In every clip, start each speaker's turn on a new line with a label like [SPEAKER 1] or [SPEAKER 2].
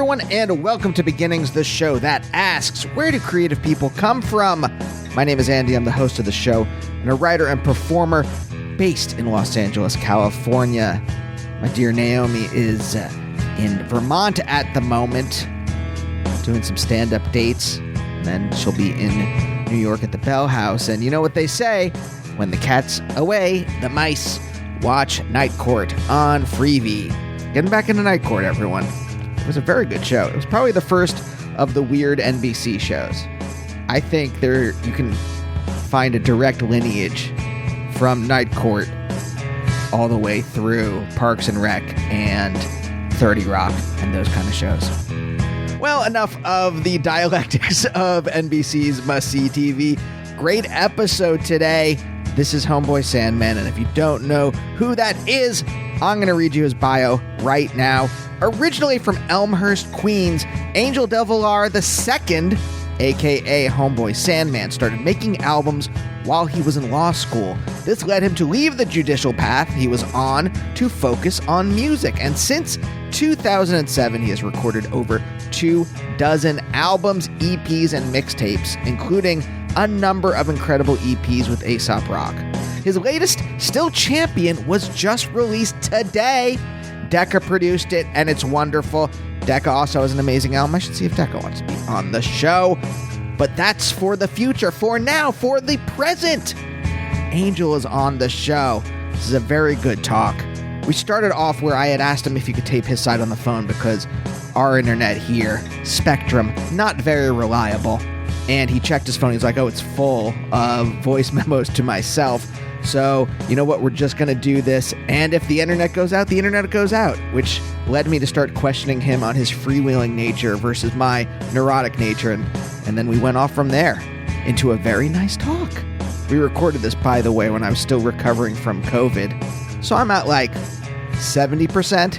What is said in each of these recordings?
[SPEAKER 1] everyone, and welcome to Beginnings, the show that asks, where do creative people come from? My name is Andy. I'm the host of the show and a writer and performer based in Los Angeles, California. My dear Naomi is in Vermont at the moment, doing some stand-up dates, and then she'll be in New York at the Bell House. And you know what they say, when the cat's away, the mice watch Night Court on Freevee. Getting back into Night Court, everyone. It was a very good show. It was probably the first of the weird NBC shows. I think you can find a direct lineage from Night Court all the way through Parks and Rec and 30 Rock and those kind of shows. Well, enough of the dialectics of NBC's must-see TV. Great episode today. This is Homeboy Sandman, and if you don't know who that is, I'm going to read you his bio right now. Originally from Elmhurst, Queens, Angel Del Villar II, a.k.a. Homeboy Sandman, started making albums while he was in law school. This led him to leave the judicial path he was on to focus on music. And since 2007, he has recorded over 24 albums, EPs, and mixtapes, including a number of incredible EPs with Aesop Rock. His latest, Still Champion, was just released today. Decca produced it, and it's wonderful. Decca also has an amazing album. I should see if Decca wants to be on the show. But that's for the future. For now, for the present, Angel is on the show. This is a very good talk. We started off where I had asked him if he could tape his side on the phone because our internet here, Spectrum, not very reliable. And he checked his phone. He's like, oh, it's full of voice memos to myself. So, you know what? We're just going to do this. And if the internet goes out, the internet goes out, which led me to start questioning him on his freewheeling nature versus my neurotic nature. And then we went off from there into a very nice talk. We recorded this, by the way, when I was still recovering from COVID. So I'm at like 70%.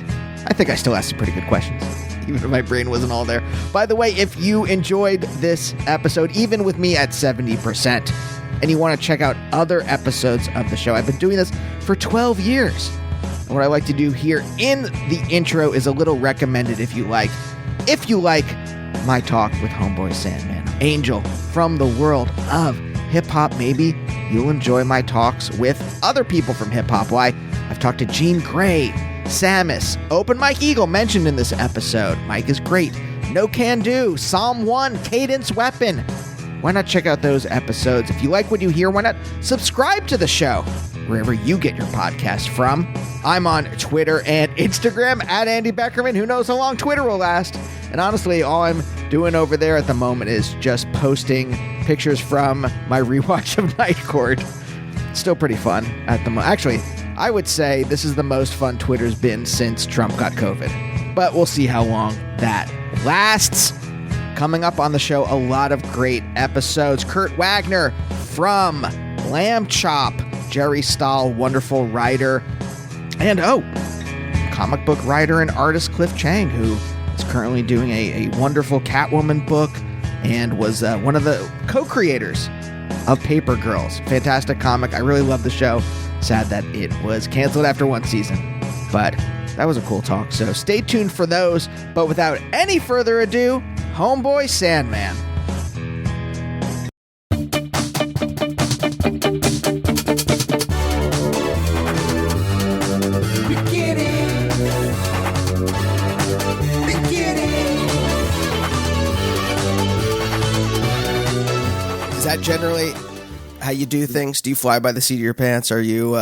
[SPEAKER 1] I think I still asked some pretty good questions, even if my brain wasn't all there. By the way, if you enjoyed this episode, even with me at 70%, and you want to check out other episodes of the show, I've been doing this for 12 years. And what I like to do here in the intro is a little recommended if you like. If you like my talk with Homeboy Sandman, Angel, from the world of hip-hop, maybe you'll enjoy my talks with other people from hip-hop. Why, I've talked to Gene Gray, Samus, Open Mike Eagle, mentioned in this episode. Mike is great. No Can Do, Psalm 1, Cadence Weapon. Why not check out those episodes? If you like what you hear, why not subscribe to the show wherever you get your podcast from? I'm on Twitter and Instagram at Andy Beckerman. Who knows how long Twitter will last? And honestly, all I'm doing over there at the moment is just posting pictures from my rewatch of Night Court. It's still pretty fun at the moment. Actually, I would say this is the most fun Twitter's been since Trump got COVID. But we'll see how long that lasts. Coming up on the show, a lot of great episodes. Kurt Wagner from Lamb Chop. Jerry Stahl, wonderful writer. And, comic book writer and artist Cliff Chang, who is currently doing a wonderful Catwoman book and was one of the co-creators of Paper Girls. Fantastic comic. I really love the show. Sad that it was canceled after one season. But that was a cool talk. So stay tuned for those. But without any further ado, Homeboy Sandman. Is that generally how you do things? Do you fly by the seat of your pants? Are you,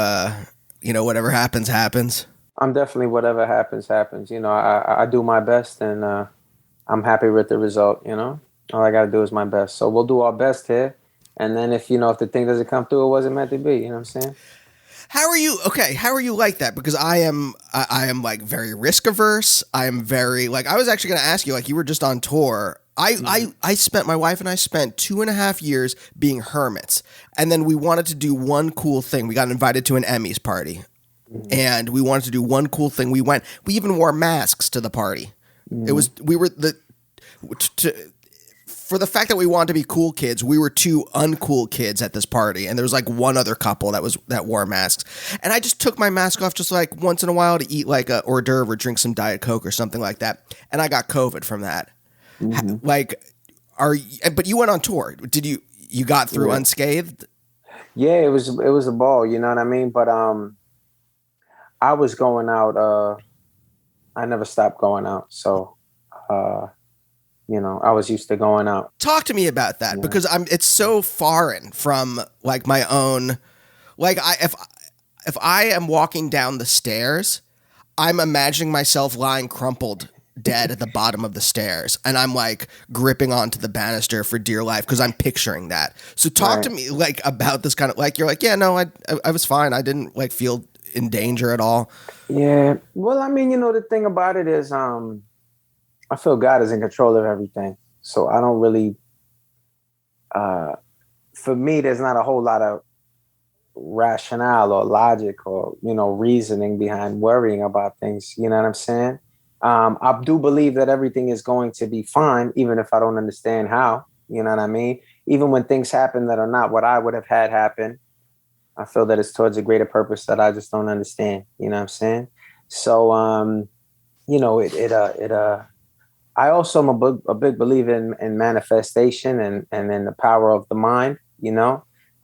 [SPEAKER 1] whatever happens, happens?
[SPEAKER 2] I'm definitely whatever happens, happens. I do my best, and I'm happy with the result. All I got to do is my best. So we'll do our best here. And then if the thing doesn't come through, it wasn't meant to be. You know what I'm saying?
[SPEAKER 1] How are you like that? Because I am like very risk averse. I am very I was actually going to ask you, you were just on tour. My wife and I spent 2.5 years being hermits. And then we wanted to do one cool thing. We got invited to an Emmys party. And we wanted to do one cool thing. We even wore masks to the party. It was,
[SPEAKER 3] for the fact that we wanted to be cool kids, we were two uncool kids at this party, and there was like one other couple that wore masks, and I just took my mask off just like once in a while to eat like a hors d'oeuvre or drink some Diet Coke or something like that, and I got COVID from that.
[SPEAKER 2] Mm-hmm.
[SPEAKER 3] But you went on tour. Did you got through unscathed?
[SPEAKER 2] Yeah, it was a ball, you know what I mean? But I was going out. I never stopped going out, so I was used to going out.
[SPEAKER 3] Talk to me about that because it's so foreign from like my own. Like if I am walking down the stairs, I'm imagining myself lying crumpled dead at the bottom of the stairs, and I'm like gripping onto the banister for dear life because I'm picturing that. So talk to me like about this kind of like you're like, yeah, no, I was fine. I didn't like feel in danger at all.
[SPEAKER 2] Yeah. Well, I mean, the thing about it is, I feel God is in control of everything. So I don't really, for me, there's not a whole lot of rationale or logic or, reasoning behind worrying about things. You know what I'm saying? I do believe that everything is going to be fine, even if I don't understand how, you know what I mean? Even when things happen that are not what I would have had happen, I feel that it's towards a greater purpose that I just don't understand. You know what I'm saying? So, I also am a big believer in manifestation and in the power of the mind. I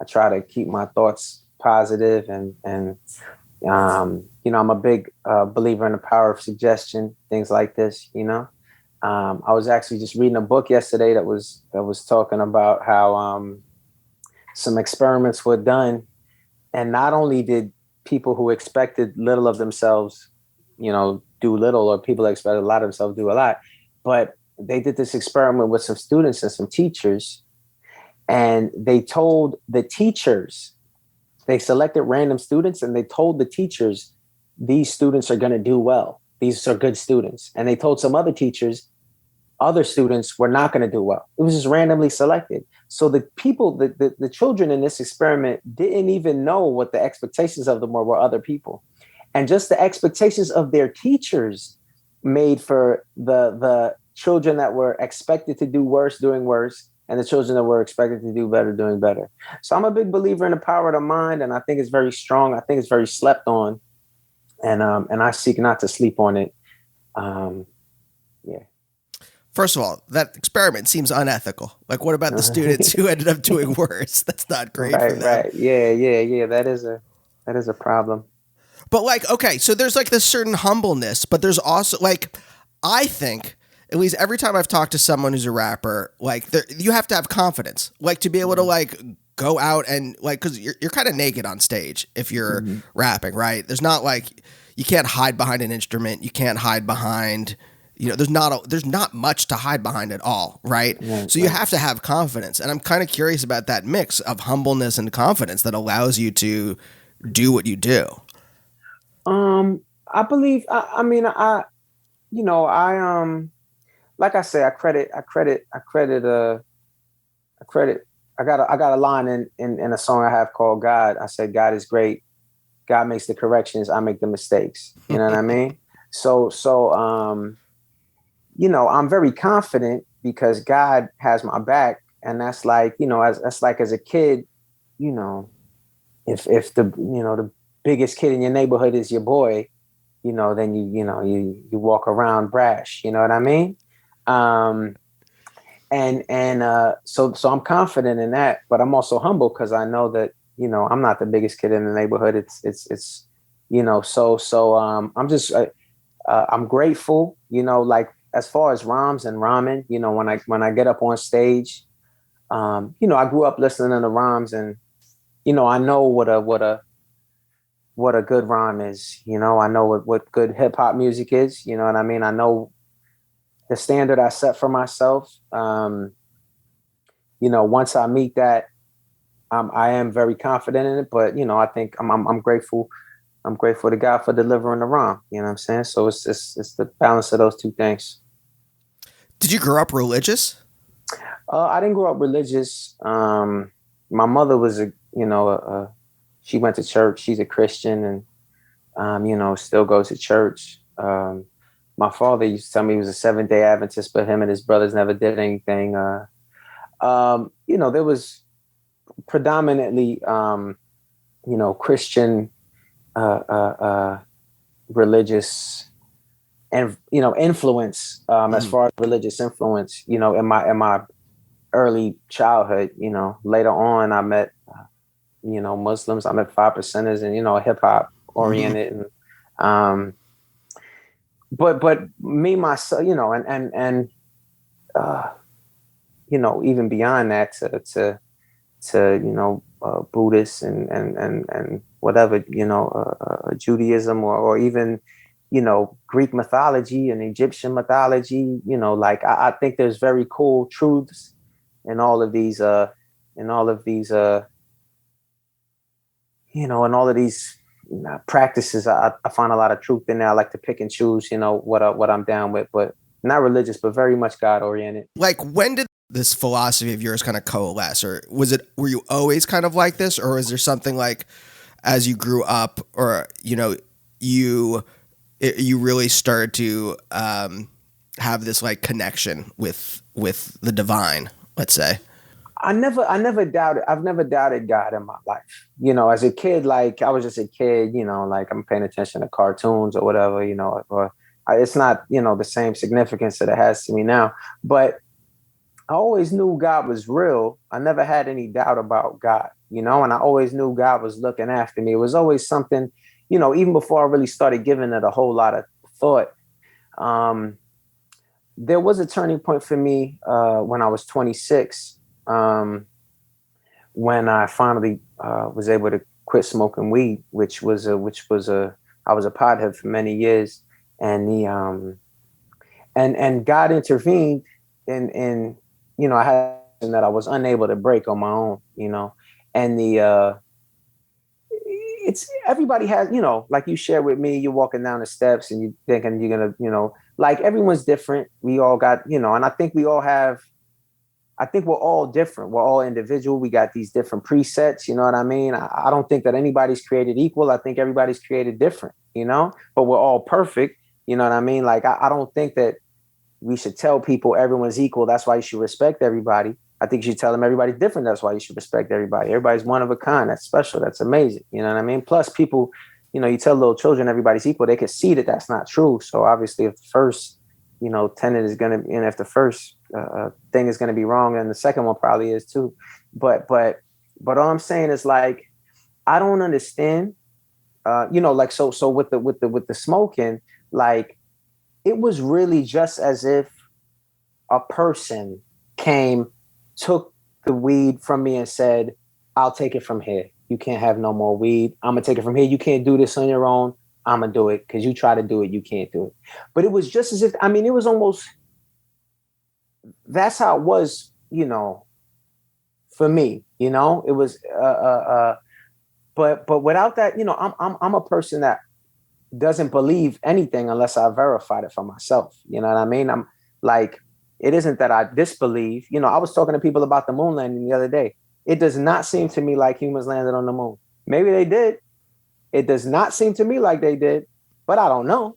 [SPEAKER 2] try to keep my thoughts positive and I'm a big believer in the power of suggestion, things like this. I was actually just reading a book yesterday that was talking about how some experiments were done, and not only did people who expected little of themselves, do little, or people that expected a lot of themselves do a lot, but they did this experiment with some students and some teachers, and they told the teachers, they selected random students, and they told the teachers, these students are going to do well. These are good students. And they told some other teachers, other students were not going to do well. It was just randomly selected. So the people, the children in this experiment didn't even know what the expectations of them were other people. And just the expectations of their teachers made for the children that were expected to do worse doing worse, and the children that were expected to do better doing better. So I'm a big believer in the power of the mind, and I think it's very strong. I think it's very slept on, and I seek not to sleep on it. Yeah.
[SPEAKER 3] First of all, that experiment seems unethical. Like, what about the students who ended up doing worse? That's not great for them.
[SPEAKER 2] Right. Yeah. That is a problem.
[SPEAKER 3] But like, okay, so there's like this certain humbleness, but there's also like, I think, at least every time I've talked to someone who's a rapper, like you have to have confidence, like to be able to like go out and like, cause you're kind of naked on stage if you're rapping, right? There's not like, you can't hide behind an instrument. You can't hide behind, there's not much to hide behind at all. Right. So you have to have confidence. And I'm kind of curious about that mix of humbleness and confidence that allows you to do what you do.
[SPEAKER 2] I believe, like I say, I got a line in a song I have called God. I said, God is great. God makes the corrections. I make the mistakes. You know what I mean? So, I'm very confident because God has my back. And that's like, that's like as a kid, if the biggest kid in your neighborhood is your boy, then you walk around brash. You know what I mean? So I'm confident in that, but I'm also humble because I know that, I'm not the biggest kid in the neighborhood. It's I'm just, I'm grateful, like as far as rhymes and rhyming, when I get up on stage, I grew up listening to rhymes and, I know what a good rhyme is, I know what good hip hop music is, you know what I mean? I know the standard I set for myself. Once I meet that, I am very confident in it, but I think I'm grateful. I'm grateful to God for delivering the rhyme. You know what I'm saying? So it's the balance of those two things.
[SPEAKER 3] Did you grow up religious?
[SPEAKER 2] I didn't grow up religious. My mother was she went to church. She's a Christian and, still goes to church. My father used to tell me he was a Seventh-day Adventist, but him and his brothers never did anything There was predominantly, Christian, religious, and influence, as far as religious influence, in my early childhood. Later on, I met, Muslims. I met five percenters, and hip hop oriented, and but me myself, uh, even beyond that, to Buddhist and whatever, Judaism, or even, Greek mythology and Egyptian mythology. Like I think there's very cool truths in all of these, in all of these, in all of these practices. I find a lot of truth in there. I like to pick and choose, what I'm down with, but not religious, but very much God oriented.
[SPEAKER 3] Like, when did this philosophy of yours kind of coalesce, or were you always kind of like this, or is there something like as you grew up, or you really started to have this like connection with the divine, let's say?
[SPEAKER 2] I've never doubted God in my life. As a kid, like I was just a kid, like I'm paying attention to cartoons or whatever, or it's not, the same significance that it has to me now. But I always knew God was real. I never had any doubt about God, and I always knew God was looking after me. It was always something, even before I really started giving it a whole lot of thought. There was a turning point for me when I was 26. When I finally was able to quit smoking weed, I was a pothead for many years, and and God intervened in I had that I was unable to break on my own, and it's everybody has, like you shared with me, you're walking down the steps and you thinking you're gonna, like everyone's different. We all got, and I think we're all different. We're all individual. We got these different presets. You know what I mean? I don't think that anybody's created equal. I think everybody's created different, but we're all perfect. You know what I mean? Like, I don't think that we should tell people everyone's equal. That's why you should respect everybody. I think you should tell them everybody's different. That's why you should respect everybody. Everybody's one of a kind. That's special. That's amazing. You know what I mean? Plus people, you tell little children everybody's equal. They can see that that's not true. So obviously if the first, tenet is going to, if the first thing is going to be wrong, and the second one probably is too. But all I'm saying is, like, I don't understand, like, so with the smoking, like, it was really just as if a person came, took the weed from me and said, I'll take it from here. You can't have no more weed. I'm going to take it from here. You can't do this on your own. I'm going to do it because you try to do it. You can't do it. But it was just as if, it was almost, that's how it was, for me, it was, but without that, I'm a person that doesn't believe anything unless I verified it for myself. You know what I mean? I'm like, it isn't that I disbelieve. I was talking to people about the moon landing the other day. It does not seem to me like humans landed on the moon. Maybe they did. It does not seem to me like they did, but I don't know.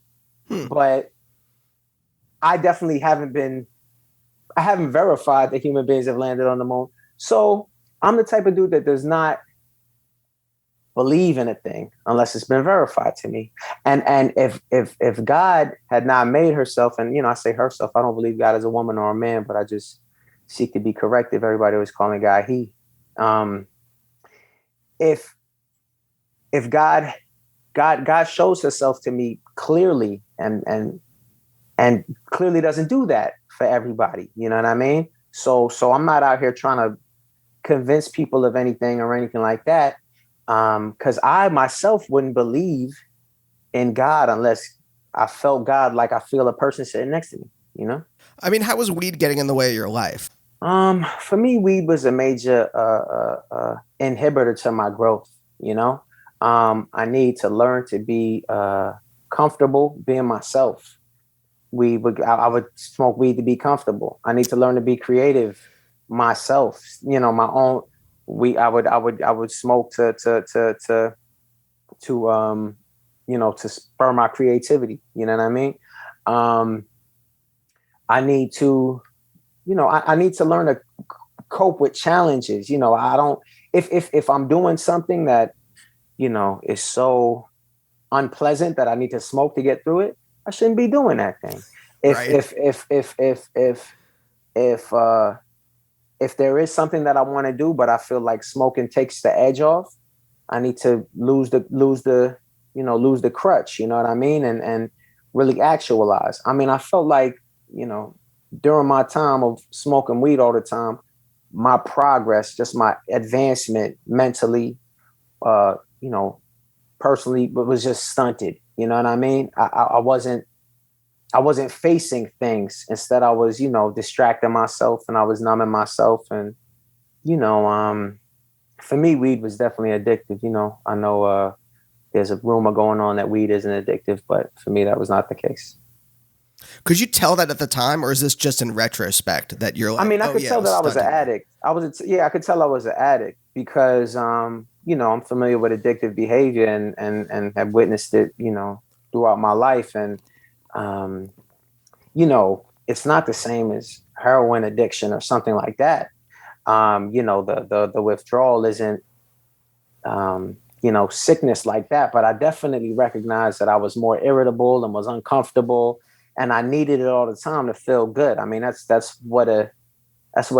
[SPEAKER 2] But I definitely haven't verified that human beings have landed on the moon. So I'm the type of dude that does not believe in a thing unless it's been verified to me. And if God had not made herself, and I say herself, I don't believe God is a woman or a man, but I just seek to be corrective. Everybody always calling God he. If God shows herself to me clearly, and clearly doesn't do that for everybody, you know what I mean? So I'm not out here trying to convince people of anything or anything like that. Because I myself wouldn't believe in God unless I felt God like I feel a person sitting next to me,
[SPEAKER 3] How was weed getting in the way of your life?
[SPEAKER 2] For me, weed was a major inhibitor to my growth, I need to learn to be comfortable being myself. I would smoke weed to be comfortable. I need to learn to be creative myself, my own. I would smoke to spur my creativity. You know what I mean? I need to, I need to learn to cope with challenges. I don't, if I'm doing something that, is so unpleasant that I need to smoke to get through it, I shouldn't be doing that thing. If,
[SPEAKER 3] Right.
[SPEAKER 2] if there is something that I want to do, but I feel like smoking takes the edge off, I need to lose the crutch, you know what I mean? And really actualize. I mean, I felt like, during my time of smoking weed all the time, my progress, just my advancement mentally, personally, but was just stunted. You know what I mean? I wasn't facing things. Instead, I was, distracting myself, and I was numbing myself. And, for me, weed was definitely addictive. I know there's a rumor going on that weed isn't addictive, but for me, that was not the case.
[SPEAKER 3] Could you tell that at the time, or is this just in retrospect that you're like?
[SPEAKER 2] I mean, I could tell that I was an
[SPEAKER 3] stunting.
[SPEAKER 2] addict. I could tell I was an addict because, I'm familiar with addictive behavior and have witnessed it, throughout my life. And, it's not the same as heroin addiction or something like that. The withdrawal isn't, sickness like that. But I definitely recognized that I was more irritable and was uncomfortable, and I needed it all the time to feel good. I mean, that's what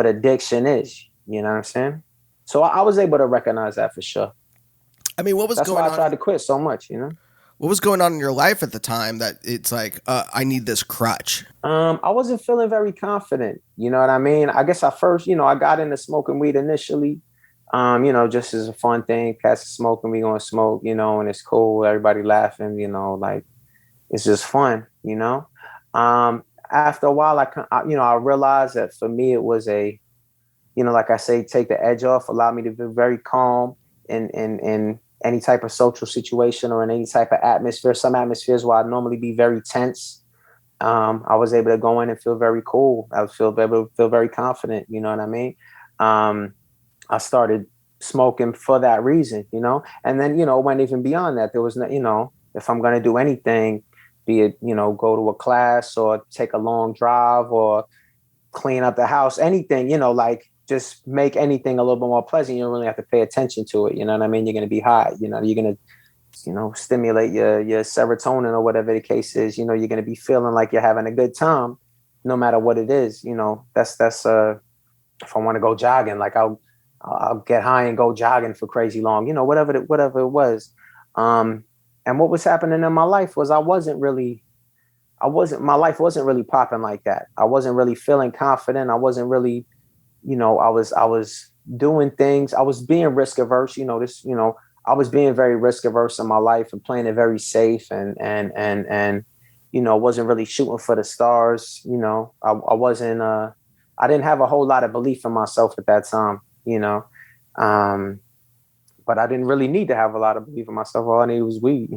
[SPEAKER 2] addiction is. You know what I'm saying? So I was able to recognize that for sure.
[SPEAKER 3] I mean, what was
[SPEAKER 2] That's
[SPEAKER 3] going
[SPEAKER 2] why
[SPEAKER 3] on?
[SPEAKER 2] I tried to quit so much.
[SPEAKER 3] What was going on in your life at the time that it's like, I need this crutch?
[SPEAKER 2] I wasn't feeling very confident. You know what I mean? I guess I first, I got into smoking weed initially, just as a fun thing. Pass the smoke and we gonna smoke, and it's cool. Everybody laughing, like it's just fun, After a while, I realized that for me it was like I say, take the edge off, allow me to be very calm in any type of social situation or in any type of atmosphere. Some atmospheres where I'd normally be very tense, I was able to go in and feel very cool. I was able to feel very confident. You know what I mean? I started smoking for that reason, and then, it went even beyond that. There was no, if I'm going to do anything, be it, go to a class or take a long drive or clean up the house, anything, like just make anything a little bit more pleasant. You don't really have to pay attention to it. You know what I mean? You're going to be high, you're going to, stimulate your serotonin or whatever the case is. You're going to be feeling like you're having a good time no matter what it is. That's if I want to go jogging, like I'll get high and go jogging for crazy long, whatever it was. And what was happening in my life was my life wasn't really popping like that. I wasn't really feeling confident. I wasn't really, I was doing things. I was being risk averse, I was being very risk averse in my life and playing it very safe and wasn't really shooting for the stars. I wasn't, I didn't have a whole lot of belief in myself at that time, but I didn't really need to have a lot of belief in myself. All I needed was weed,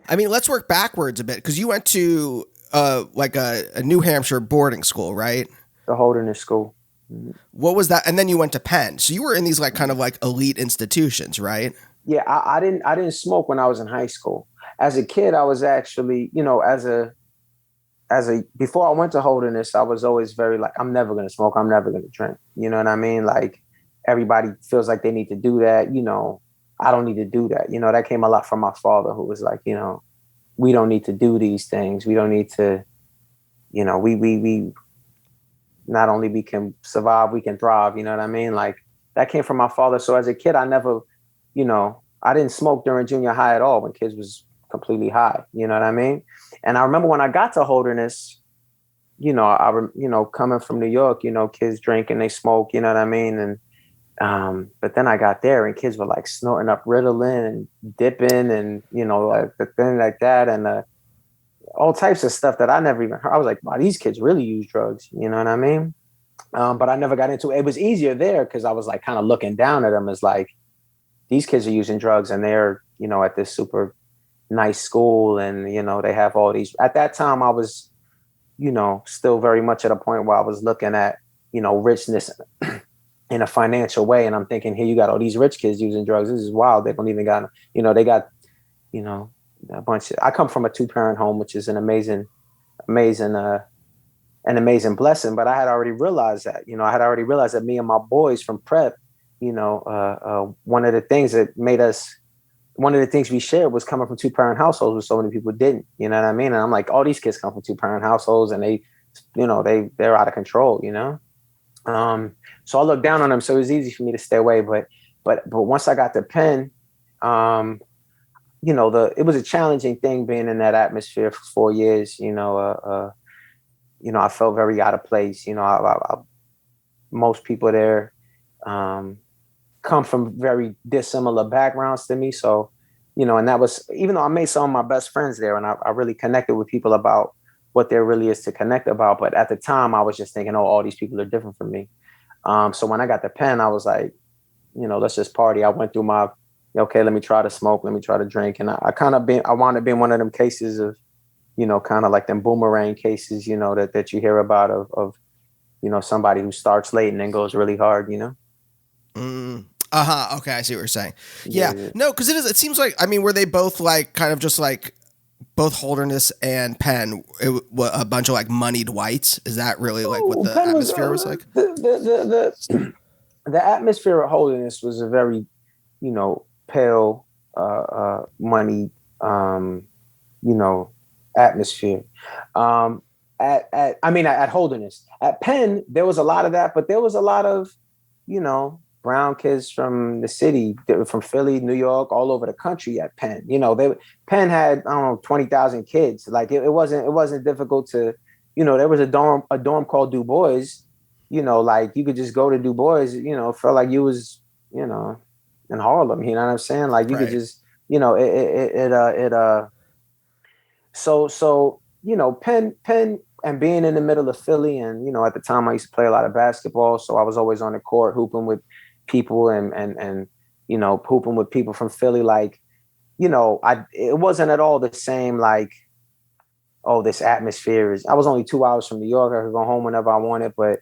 [SPEAKER 3] I mean, let's work backwards a bit, because you went to like a New Hampshire boarding school, right?
[SPEAKER 2] The Holderness School.
[SPEAKER 3] What was that? And then you went to Penn. So you were in these like kind of like elite institutions, right?
[SPEAKER 2] Yeah, I didn't smoke when I was in high school. As a kid, I was actually, before I went to Holderness, I was always very like, I'm never going to smoke. I'm never going to drink. You know what I mean? Like, everybody feels like they need to do that. I don't need to do that. That came a lot from my father, who was like, we don't need to do these things. We don't need to, we not only we can survive, we can thrive. You know what I mean? Like, that came from my father. So as a kid, I never, I didn't smoke during junior high at all when kids was completely high. You know what I mean? And I remember when I got to Holderness, coming from New York, kids drink and they smoke, you know what I mean? And, but then I got there and kids were like snorting up Ritalin and dipping and, like the thing like that. And, all types of stuff that I never even heard. I was like, wow, these kids really use drugs. You know what I mean? But I never got into it. It was easier there because I was like kind of looking down at them as like, these kids are using drugs and they're, at this super nice school. And, they have all these. At that time, I was, still very much at a point where I was looking at, richness in a financial way. And I'm thinking, here, you got all these rich kids using drugs. This is wild. They don't even got, they got, a bunch of, I come from a 2-parent home, which is an amazing an amazing blessing. But I had already realized that, I had already realized that me and my boys from prep, one of the things that made us, one of the things we shared was coming from 2-parent households where so many people didn't, you know what I mean? And I'm like, all these kids come from 2-parent households and they're out of control, so I looked down on them. So it was easy for me to stay away. But once I got to Penn, it was a challenging thing being in that atmosphere for 4 years. I felt very out of place. Most people there come from very dissimilar backgrounds to me. So, and that was, even though I made some of my best friends there and I really connected with people about what there really is to connect about. But at the time I was just thinking, oh, all these people are different from me. So when I got to Penn, I was like, let's just party. I went through my, okay, let me try to smoke, let me try to drink. And I wound up being one of them cases of, kind of like them boomerang cases, that you hear about of somebody who starts late and then goes really hard,
[SPEAKER 3] Okay, I see what you're saying. Yeah. No, because it seems like, were they both like kind of just like both Holderness and Penn, a bunch of like moneyed whites? Is that really like what the
[SPEAKER 2] Penn
[SPEAKER 3] atmosphere was like?
[SPEAKER 2] The atmosphere at Holderness was a very, pale, money, atmosphere. At Holderness. At Penn, there was a lot of that, but there was a lot of, brown kids from the city, from Philly, New York, all over the country at Penn. Penn had, 20,000 kids. Like it wasn't difficult to, there was a dorm called Du Bois, like you could just go to Du Bois, it felt like you was, in Harlem, you know what I'm saying? Like you could just, so Penn and being in the middle of Philly, and at the time I used to play a lot of basketball, so I was always on the court hooping with people and hooping with people from Philly. Like, it wasn't at all the same, like, oh, this atmosphere is, I was only 2 hours from New York. I could go home whenever I wanted, but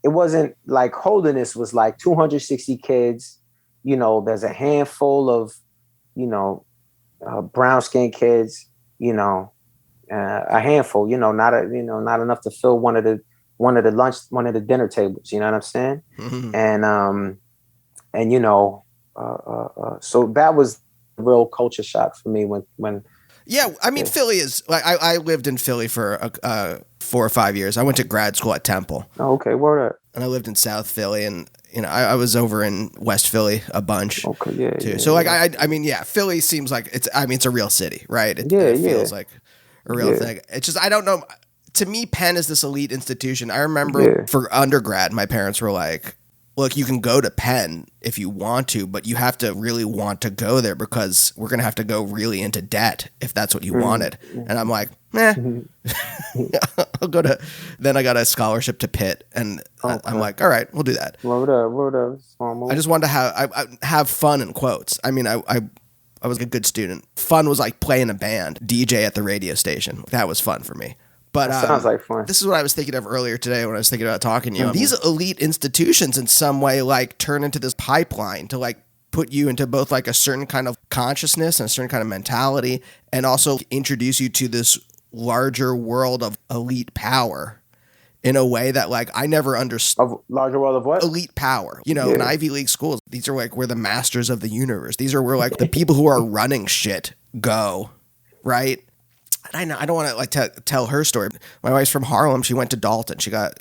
[SPEAKER 2] it wasn't like Holderness was like 260 kids. There's a handful of, brown skinned kids, a handful, not enough to fill one of the dinner tables, you know what I'm saying? Mm-hmm. So that was a real culture shock for me when
[SPEAKER 3] yeah, Philly is like, I lived in Philly for 4 or 5 years. I went to grad school at Temple.
[SPEAKER 2] Oh, okay, word up.
[SPEAKER 3] And I lived in South Philly, and I was over in West Philly a bunch.
[SPEAKER 2] Okay, yeah,
[SPEAKER 3] too.
[SPEAKER 2] Yeah,
[SPEAKER 3] so like Philly seems like it's a real city, right? It feels like a real thing. It's just, I don't know. To me, Penn is this elite institution. I remember for undergrad, my parents were like, look, you can go to Penn if you want to, but you have to really want to go there because we're going to have to go really into debt if that's what you wanted. And I'm like, I'll go to, then I got a scholarship to Pitt, and I'm like, all right, we'll do that.
[SPEAKER 2] Word up.
[SPEAKER 3] I just wanted to have fun in quotes. I was a good student. Fun was like playing a band, DJ at the radio station. That was fun for me. But
[SPEAKER 2] sounds like fun.
[SPEAKER 3] This is what I was thinking of earlier today when I was thinking about talking to you. These elite institutions in some way like turn into this pipeline to like put you into both like a certain kind of consciousness and a certain kind of mentality, and also introduce you to this larger world of elite power in a way that like I never understood.
[SPEAKER 2] Of larger world of what?
[SPEAKER 3] Elite power. In Ivy League schools, these are like where the masters of the universe. These are where like the people who are running shit go, right? I know I don't want to like tell her story. My wife's from Harlem. She went to Dalton. She got,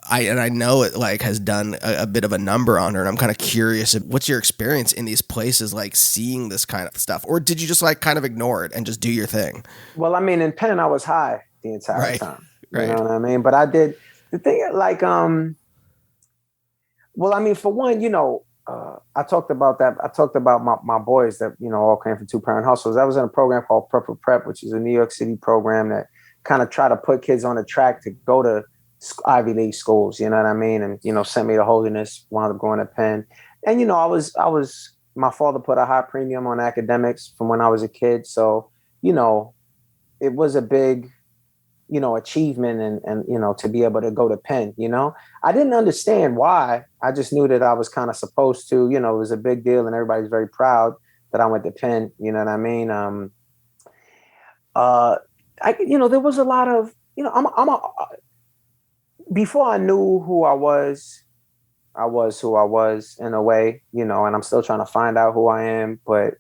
[SPEAKER 3] I know it like has done a bit of a number on her. And I'm kind of curious, what's your experience in these places, like seeing this kind of stuff? Or did you just like kind of ignore it and just do your thing?
[SPEAKER 2] Well, in Penn, I was high the entire time.
[SPEAKER 3] Right.
[SPEAKER 2] You know what I mean? But I did the thing like, for one, I talked about that. I talked about my boys that, all came from 2-parent households. I was in a program called Prep for Prep, which is a New York City program that kind of try to put kids on the track to go to Ivy League schools, you know what I mean? And, sent me to Holderness, wound up going to Penn. And, my father put a high premium on academics from when I was a kid. So, it was a big, achievement and to be able to go to Penn, I didn't understand why. I just knew that I was kind of supposed to, it was a big deal and everybody's very proud that I went to Penn, you know what I mean? There was a lot of, before I knew who I was who I was in a way, you know, and I'm still trying to find out who I am, but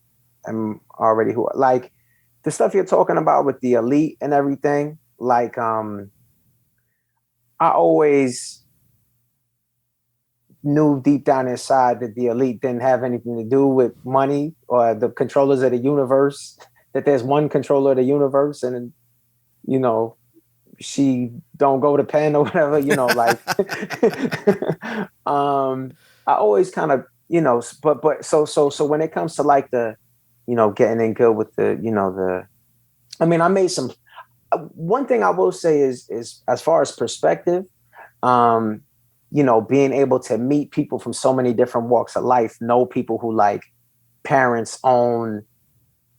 [SPEAKER 2] I'm already who, like the stuff you're talking about with the elite and everything. Like, I always knew deep down inside that the elite didn't have anything to do with money or the controllers of the universe, that there's one controller of the universe and, you know, she don't go to pen or whatever, you know, like, I always kind of, you know, so when it comes to like the, you know, getting in good with the, you know, I mean, I made some, one thing I will say is as far as perspective, um, you know, being able to meet people from so many different walks of life, know people who like parents own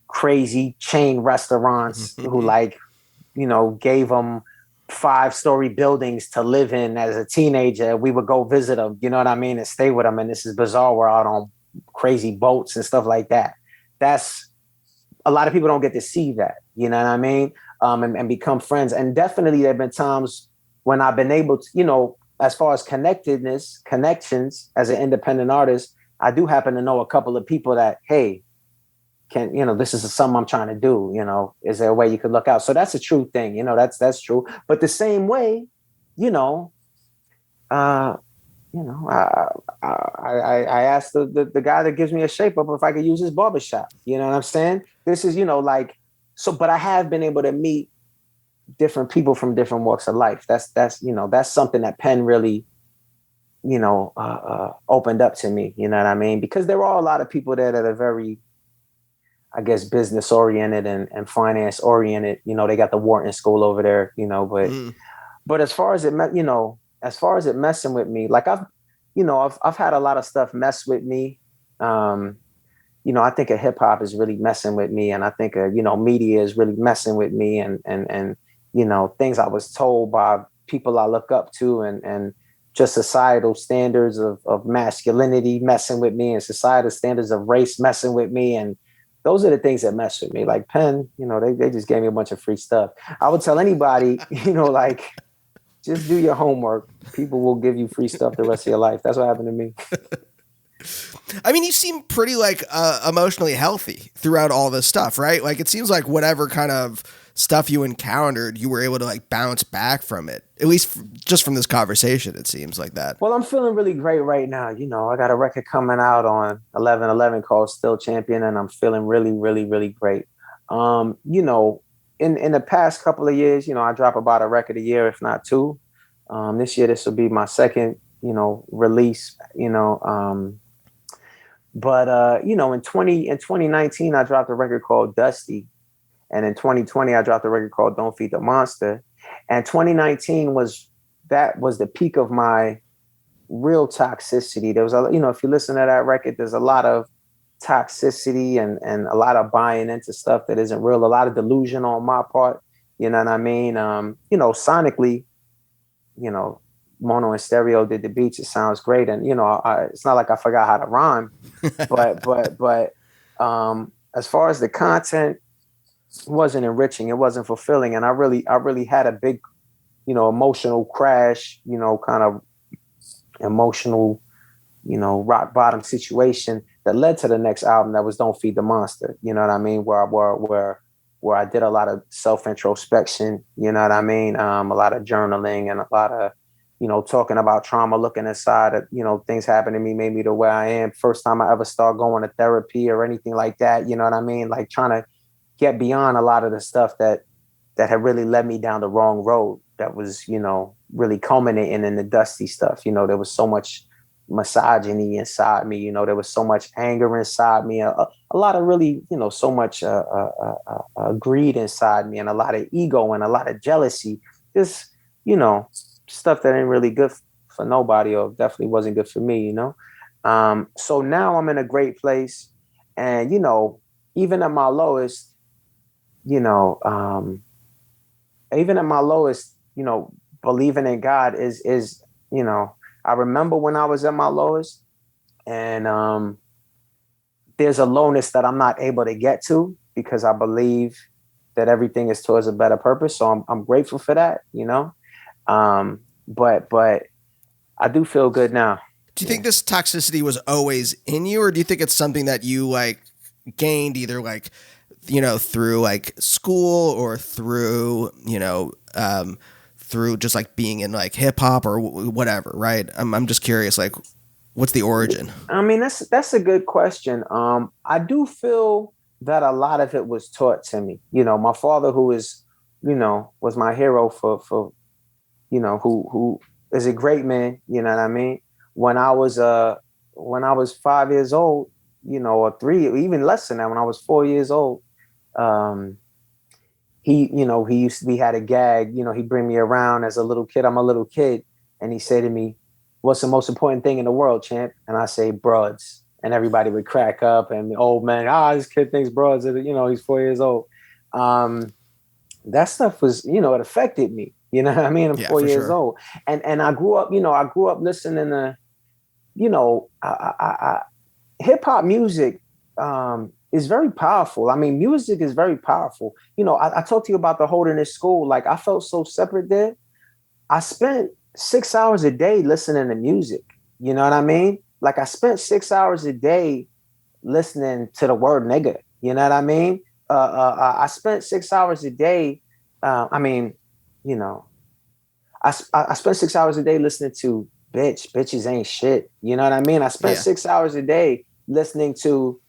[SPEAKER 2] crazy chain restaurants who like, you know, gave them 5-story buildings to live in as a teenager. We would go visit them, you know what I mean, and stay with them. And this is bizarre. We're out on crazy boats and stuff like that. That's a lot of people don't get to see that, you know what I mean? And become friends. And definitely there have been times when I've been able to, you know, as far as connections as an independent artist, I do happen to know a couple of people that, hey, can, you know, this is something I'm trying to do, you know, is there a way you could look out? So that's a true thing, you know, that's true. But the same way, you know, uh, you know, I asked the guy that gives me a shape up if I could use his barbershop. You know what I'm saying? This is, you know, like, so, but I have been able to meet different people from different walks of life. That's, you know, that's something that Penn really, you know, opened up to me. You know what I mean? Because there are a lot of people there that are very, I guess, business oriented and finance oriented. You know, they got the Wharton School over there, you know, but as far as it, you know, as far as it messing with me, like you know, I've had a lot of stuff mess with me. You know, I think a hip hop is really messing with me, and I think you know, media is really messing with me, and you know, things I was told by people I look up to, and just societal standards of masculinity messing with me, and societal standards of race messing with me, and those are the things that mess with me. Like Penn, you know, they just gave me a bunch of free stuff. I would tell anybody, you know, like, just do your homework. People will give you free stuff the rest of your life. That's what happened to me.
[SPEAKER 3] I mean, you seem pretty like emotionally healthy throughout all this stuff, right? Like it seems like whatever kind of stuff you encountered, you were able to like bounce back from it. At least just from this conversation, it seems like that.
[SPEAKER 2] Well, I'm feeling really great right now. You know, I got a record coming out on 11/11 called Still Champion, and I'm feeling really, really, really great. You know, in the past couple of years, you know, I drop about a record a year, if not two. This year, this will be my second, you know, release. You know, but you know, in 2019, I dropped a record called Dusty, and in 2020, I dropped a record called Don't Feed the Monster. And 2019 was the peak of my real toxicity. There was a, you know, if you listen to that record, there's a lot of toxicity and a lot of buying into stuff that isn't real, a lot of delusion on my part. You know what I mean? You know, sonically, you know, Mono and Stereo did the beats. It sounds great. And, you know, it's not like I forgot how to rhyme, but as far as the content, it wasn't enriching. It wasn't fulfilling. And I really had a big, you know, emotional crash, you know, kind of emotional, you know, rock bottom situation that led to the next album that was Don't Feed the Monster. You know what I mean? Where I did a lot of self introspection, you know what I mean? A lot of journaling and a lot of, you know, talking about trauma, looking inside at, you know, things happened to me, made me the way I am. First time I ever started going to therapy or anything like that. You know what I mean? Like trying to get beyond a lot of the stuff that had really led me down the wrong road. That was, you know, really culminating in the Dusty stuff. You know, there was so much misogyny inside me. You know, there was so much anger inside me. A lot of really, you know, so much greed inside me, and a lot of ego and a lot of jealousy. Just, you know, stuff that ain't really good for nobody, or definitely wasn't good for me, you know? So now I'm in a great place. And, you know, even at my lowest, you know, you know, believing in God is, you know, I remember when I was at my lowest, and there's a lowness that I'm not able to get to because I believe that everything is towards a better purpose. So I'm grateful for that, you know? but I do feel good now.
[SPEAKER 3] Do you think this toxicity was always in you, or do you think it's something that you like gained either like, you know, through like school or through, you know, through just like being in like hip hop or whatever, right? I'm just curious, like, what's the origin?
[SPEAKER 2] I mean, that's a good question. I do feel that a lot of it was taught to me. You know, my father, who is, you know, was my hero for you know, who is a great man. You know what I mean? When I was 5 years old, you know, or three, or even less than that, when I was 4 years old, um, you know, we had a gag, you know, he'd bring me around as a little kid. I'm a little kid. And he said to me, "What's the most important thing in the world, champ?" And I say, "Broads." And everybody would crack up and the old man, this kid thinks broads, you know, he's 4 years old. That stuff was, you know, it affected me. You know what I mean? I'm
[SPEAKER 3] Yeah,
[SPEAKER 2] 4 years
[SPEAKER 3] sure.
[SPEAKER 2] old. And I grew up, you know, listening to, you know, hip hop music is very powerful. I mean, music is very powerful. You know, I talked to you about the Holderness School. Like, I felt so separate there. I spent 6 hours a day listening to music. You know what I mean? Like, I spent 6 hours a day listening to the word nigga. You know what I mean? I spent 6 hours a day. I mean, you know, I spent 6 hours a day listening to bitches ain't shit. You know what I mean? I spent
[SPEAKER 3] Yeah.
[SPEAKER 2] 6 hours a day listening to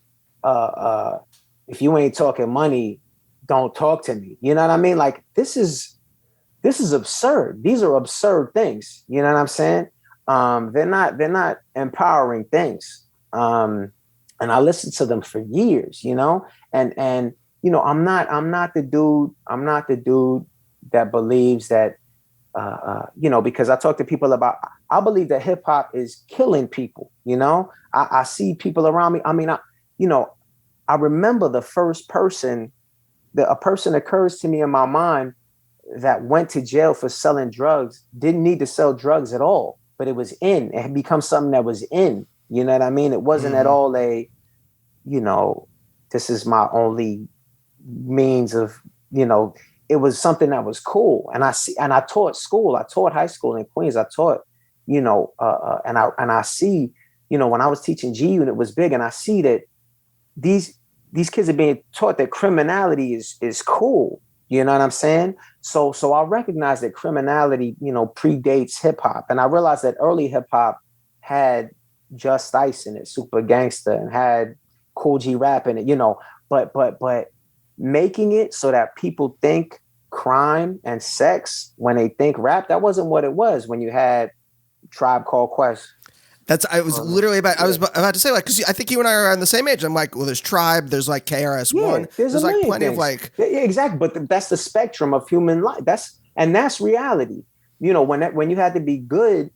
[SPEAKER 2] if you ain't talking money, don't talk to me. You know what I mean? Like, this is absurd. These are absurd things. You know what I'm saying? They're not empowering things. And I listened to them for years, you know, and you know, I'm not the dude that believes that you know, because I talk to people about, I believe that hip hop is killing people. You know, I see people around me. I mean, you know, I remember the first person, a person occurs to me in my mind that went to jail for selling drugs, didn't need to sell drugs at all, but it was in. It had become something that was in. You know what I mean? It wasn't at all a, you know, this is my only means of, you know, it was something that was cool. And I taught school. I taught high school in Queens. I taught, you know, and I see, you know, when I was teaching G Unit was big, and I see that these kids are being taught that criminality is cool. You know what I'm saying? So I recognize that criminality, you know, predates hip hop. And I realized that early hip hop had Just Ice in it, Super Gangster, and had Cool G Rap in it, you know, but making it so that people think crime and sex when they think rap, that wasn't what it was when you had Tribe Called Quest.
[SPEAKER 3] I was literally about, I was about to say, like, because I think you and I are on the same age. I'm like, well, there's Tribe, there's like KRS-One, there's like plenty of like,
[SPEAKER 2] yeah, exactly. But that's the spectrum of human life. That's reality. You know, when you had to be good.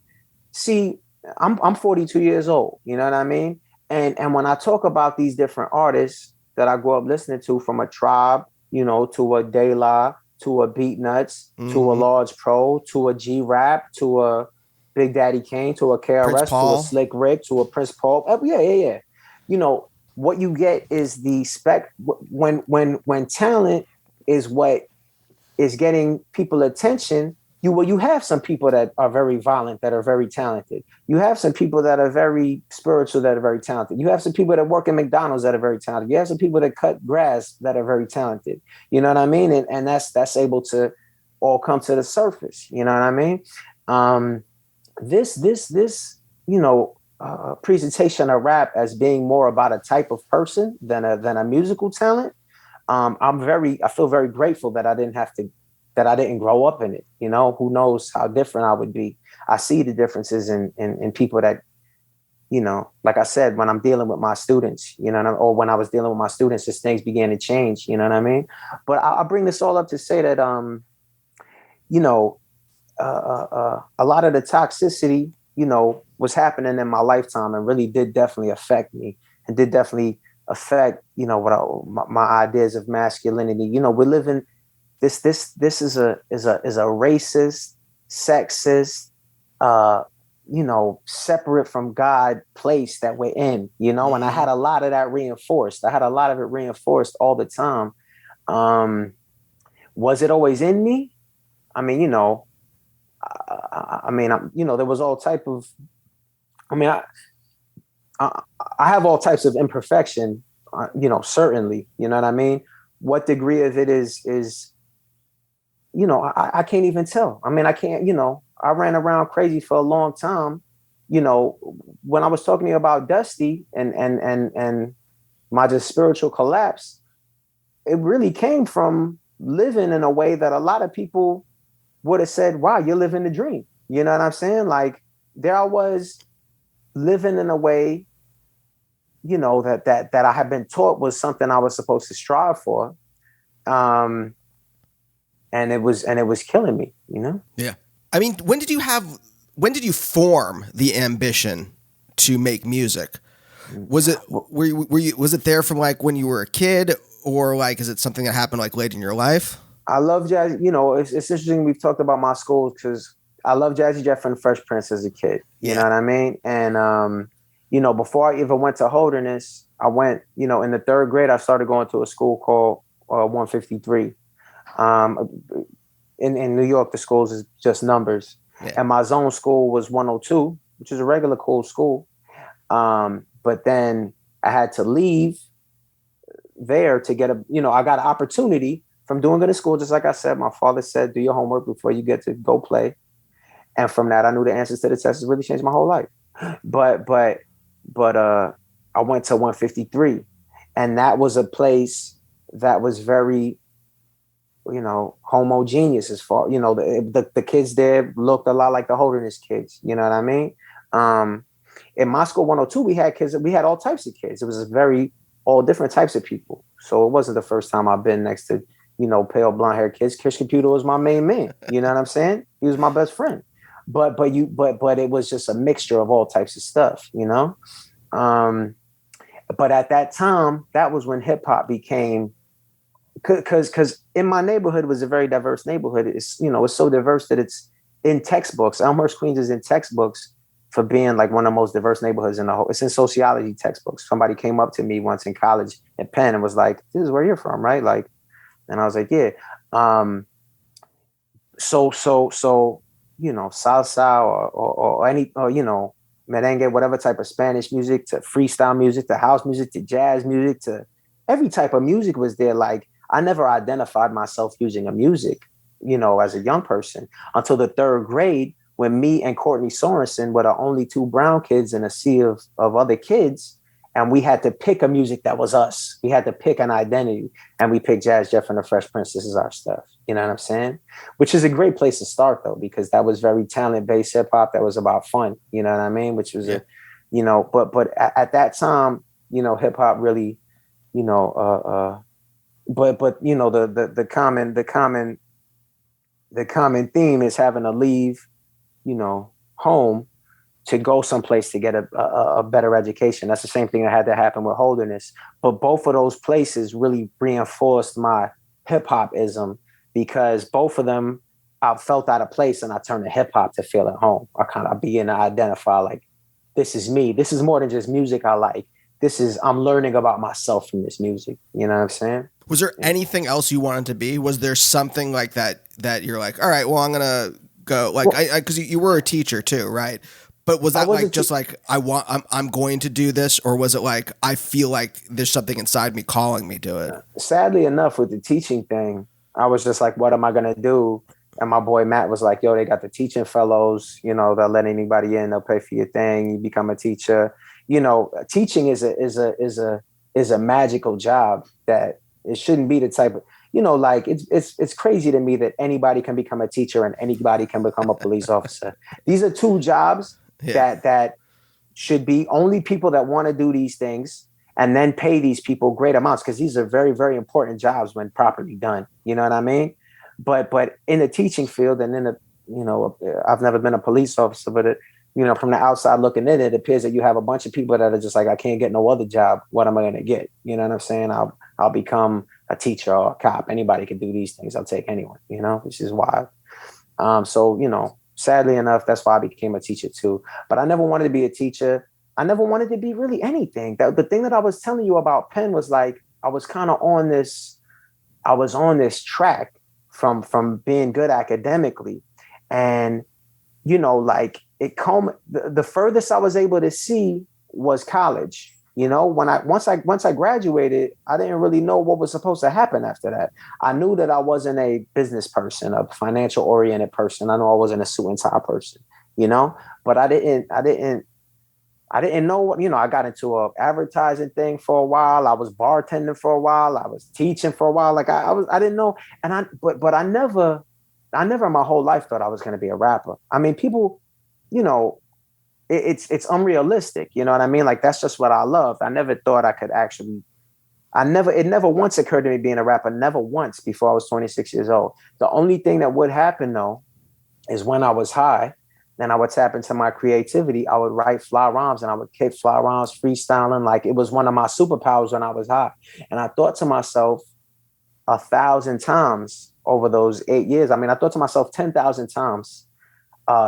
[SPEAKER 2] See, I'm 42 years old. You know what I mean? And when I talk about these different artists that I grew up listening to, from a Tribe, you know, to a De La, to a Beat Nuts, to a Large Pro, to a G Rap, to a Big Daddy Kane, to a KRS, to a Slick Rick, to a Prince Paul. Yeah. You know, what you get is the when talent is what is getting people attention. You have some people that are very violent, that are very talented. You have some people that are very spiritual, that are very talented. You have some people that work in McDonald's that are very talented. You have some people that cut grass that are very talented. You know what I mean? And that's able to all come to the surface. You know what I mean? This you know, presentation of rap as being more about a type of person than a musical talent. I feel very grateful that I didn't grow up in it. You know, who knows how different I would be. I see the differences in people that, you know, like I said, when I'm dealing with my students, you know, or when I was dealing with my students, as things began to change, you know what I mean? But I bring this all up to say that, you know, a lot of the toxicity, you know, was happening in my lifetime and really did definitely affect me, and did definitely affect, you know, my ideas of masculinity. You know, we're living this is a racist, sexist, you know, separate from God place that we're in, you know, and I had a lot of that reinforced. I had a lot of it reinforced all the time. Was it always in me? I mean, you know, I mean, there was all type of, I mean, I have all types of imperfection, certainly, you know what I mean? What degree of it is, I can't even tell. I mean, I can't, I ran around crazy for a long time. When I was talking to you about Dusty and my just spiritual collapse, it really came from living in a way that a lot of people would have said, wow, you're living the dream. You know what I'm saying? Like, there I was living in a way, that I had been taught was something I was supposed to strive for. And it was killing me,
[SPEAKER 3] Yeah. I mean, when did you form the ambition to make music? Was it was it there from like when you were a kid, or like is it something that happened like late in your life?
[SPEAKER 2] I love jazz. It's interesting. We've talked about my schools because I love Jazzy Jeff and the Fresh Prince as a kid. You know what I mean? And before I even went to Holderness, I went. In the third grade, I started going to a school called 153. In New York, the schools is just numbers. Yeah. And my zone school was 102, which is a regular cool school. But then I had to leave there to get I got an opportunity from doing good in school. Just like I said, my father said, do your homework before you get to go play. And from that, I knew the answers to the tests. Really changed my whole life. But I went to 153, and that was a place that was very, homogeneous as far, the kids there looked a lot like the Holderness kids. You know what I mean? In my school 102, we had all types of kids. It was all different types of people. So it wasn't the first time I've been next to, pale blonde haired kids. Kish Computer was my main man. You know what I'm saying? He was my best friend. But it was just a mixture of all types of stuff, But at that time, that was when hip hop became, because in my neighborhood was a very diverse neighborhood. It's, it's so diverse that it's in textbooks. Elmhurst, Queens is in textbooks for being like one of the most diverse neighborhoods in the whole. It's in sociology textbooks. Somebody came up to me once in college at Penn and was like, "This is where you're from, right?" Like, and I was like, "Yeah." So salsa or any merengue, whatever type of Spanish music, to freestyle music, to house music, to jazz music, to every type of music was there. Like, I never identified myself using a music, as a young person until the third grade, when me and Courtney Sorensen were the only two brown kids in a sea of other kids. And we had to pick a music that was us. We had to pick an identity, and we picked Jazz Jeff and the Fresh Prince. This is our stuff. You know what I'm saying? Which is a great place to start, though, because that was very talent-based hip hop that was about fun. You know what I mean? Which was but at that time, hip hop really, the common theme is having to leave, home to go someplace to get a better education. That's the same thing that had to happen with Holderness. But both of those places really reinforced my hip hop-ism, because both of them, I felt out of place and I turned to hip hop to feel at home. I began to identify like, this is me. This is more than just music I like. I'm learning about myself from this music. You know what I'm saying?
[SPEAKER 3] Was there anything else you wanted to be? Was there something like that you're like, all right, well, I'm going to go, like, because you were a teacher too, right? But was that like just like I'm going to do this, or was it like I feel like there's something inside me calling me to it?
[SPEAKER 2] Sadly enough, with the teaching thing, I was just like, what am I gonna do? And my boy Matt was like, yo, they got the teaching fellows. They'll let anybody in. They'll pay for your thing. You become a teacher. Teaching is a magical job that it shouldn't be the type of. Like it's crazy to me that anybody can become a teacher and anybody can become a police officer. These are two jobs. Yeah. That should be only people that want to do these things, and then pay these people great amounts, because these are very, very important jobs when properly done. You know what I mean? But in the teaching field, and in I've never been a police officer, but from the outside looking in, it appears that you have a bunch of people that are just like, I can't get no other job. What am I going to get? You know what I'm saying? I'll become a teacher or a cop. Anybody can do these things. I'll take anyone. Which is wild. Sadly enough, that's why I became a teacher too. But I never wanted to be a teacher. I never wanted to be really anything. The thing that I was telling you about Penn was like, I was on this track from being good academically. And like the furthest I was able to see was college. When once I graduated, I didn't really know what was supposed to happen after that. I knew that I wasn't a business person, a financial oriented person. I know I wasn't a suit and tie person, but I didn't know what, I got into a advertising thing for a while. I was bartending for a while. I was teaching for a while. Like I didn't know. But I never in my whole life thought I was going to be a rapper. I mean, people, it's unrealistic. You know what I mean? Like, that's just what I loved. I never thought I could actually, it never once occurred to me being a rapper, never once before I was 26 years old. The only thing that would happen though, is when I was high, then I would tap into my creativity. I would write fly rhymes and I would kick fly rhymes, freestyling. Like, it was one of my superpowers when I was high. And I thought to myself 1,000 times over those 8 years. I mean, I thought to myself 10,000 times,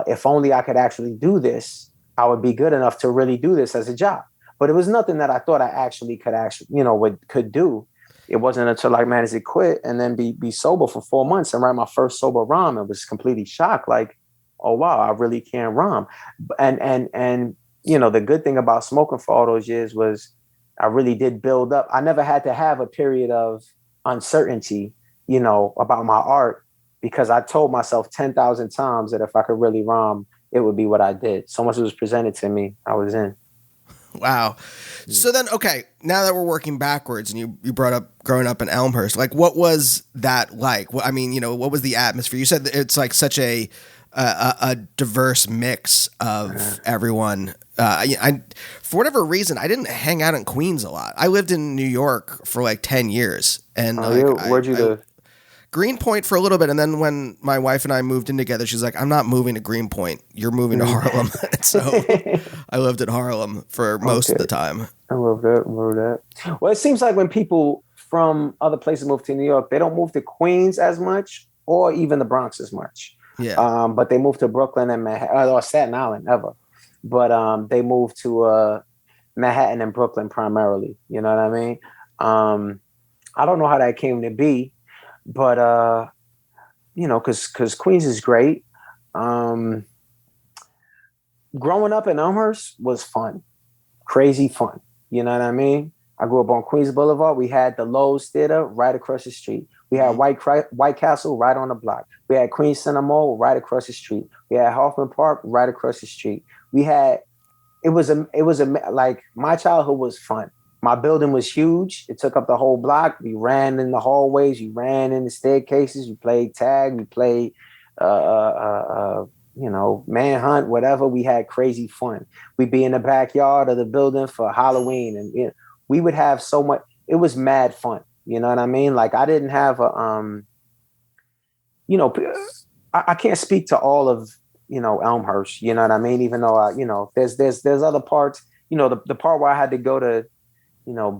[SPEAKER 2] if only I could actually do this, I would be good enough to really do this as a job. But it was nothing that I thought I actually could do. It wasn't until I managed to quit and then be sober for 4 months and write my first sober rhyme. It was completely shocked. Like, oh wow, I really can rhyme. And the good thing about smoking for all those years was I really did build up. I never had to have a period of uncertainty, about my art, because I told myself 10,000 times that if I could really rhyme, it would be what I did. So much was presented to me, I was in.
[SPEAKER 3] Wow. So then, okay, now that we're working backwards, and you brought up growing up in Elmhurst, like, what was that like? I mean, what was the atmosphere? You said that it's like such a diverse mix of everyone. I for whatever reason, I didn't hang out in Queens a lot. I lived in New York for like 10 years. And
[SPEAKER 2] where'd you live?
[SPEAKER 3] Greenpoint for a little bit, and then when my wife and I moved in together, she's like, "I'm not moving to Greenpoint. You're moving to Harlem." So I lived in Harlem for most of the time.
[SPEAKER 2] I love that. Well, it seems like when people from other places move to New York, they don't move to Queens as much, or even the Bronx as much.
[SPEAKER 3] Yeah.
[SPEAKER 2] But they moved to Brooklyn and Manhattan, or Staten Island, ever. But they moved to Manhattan and Brooklyn primarily. You know what I mean? I don't know how that came to be. But, because Queens is great. Growing up in Elmhurst was fun, crazy fun. You know what I mean? I grew up on Queens Boulevard. We had the Lowe's Theater right across the street. We had White Castle right on the block. We had Queens Center Mall right across the street. We had Hoffman Park right across the street. Like, my childhood was fun. My building was huge. It took up the whole block. We ran in the hallways. We ran in the staircases. We played tag. We played, manhunt, whatever. We had crazy fun. We'd be in the backyard of the building for Halloween. And we would have so much. It was mad fun. You know what I mean? Like, I didn't have I can't speak to all of, Elmhurst. You know what I mean? Even though, there's other parts, the part where I had to go to,